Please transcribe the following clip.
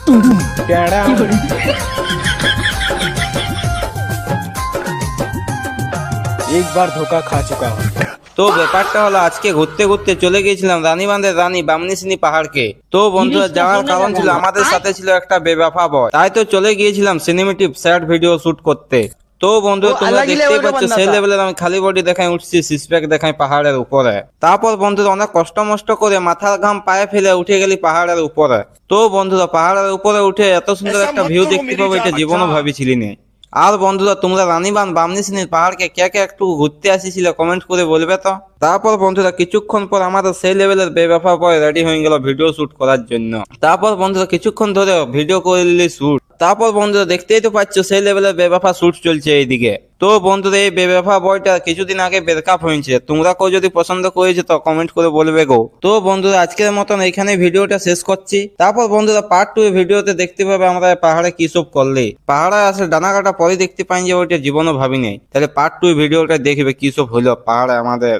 एक बार धोखा खा चुका हूँ। তো ব্যাপারটা হলো আজকে ঘুরতে ঘুরতে চলে গিয়েছিলাম রানীবাঁধের রানী বামনিসিনী পাহাড়কে। তো বন্ধুরা যাওয়ার কারণ ছিল আমাদের সাথে ছিল একটা বেবাফা বয়, তাই তো চলে গিয়েছিলাম সিনেমেটিক স্যাড ভিডিও শুট করতে। তো বন্ধুরা তোমরা দেখতেই পাচ্ছ সেই লেভেলের আমি খালি বডি দেখাই উঠছি, সিক্স প্যাক দেখাই পাহাড়ের উপরে। তারপর বন্ধুরা অনেক কষ্ট মষ্ট করে মাথার ঘাম পায়ে ফেলে উঠে গেলি পাহাড়ের উপরে। তো বন্ধুরা পাহাড়ের উপরে উঠে এত সুন্দর একটা ভিউ দেখতে পাবো এটা জীবনও ভাবিছিলি না। আর বন্ধুরা তোমরা রানীবাঁধ বামনিসিনীর পাহাড়কে কে কে একটু ঘুরতে আসিছিলে কমেন্ট করে বলবে তো। তারপর বন্ধুরা কিছুক্ষণ পর আমাদের সেই লেভেলের বেবাফা বয় রেডি হয়ে গেল ভিডিও শুট করার জন্য। তারপর বন্ধুরা কিছুক্ষণ ধরে ভিডিও করে নিলি শুট। তারপর বন্ধুরা দেখতেই তো পাচ্ছ সেই লেভেলের বেবাফা শুট চলছে এইদিকে। তো বন্ধুরা এই বেবাফা বয়টা কিছুদিন আগে ব্রেকআপ হয়েছে, তোমরা কেউ যদি পছন্দ করেছো তো কমেন্ট করে বলবে গো। তো বন্ধুরা আজকের মতন এখানে ভিডিওটা শেষ করছি। তারপর বন্ধুরা পার্ট 2 ভিডিওতে দেখতে পাবে আমরা পাহাড়ে কি সব করলে। পাহাড়ে আসলে ডানা কাটা পরে দেখতে পাই যে ওইটা জীবনও ভাবি নাই, তাহলে পার্ট 2 ভিডিওটা দেখবে কি সব হলো পাহাড়ে আমাদের।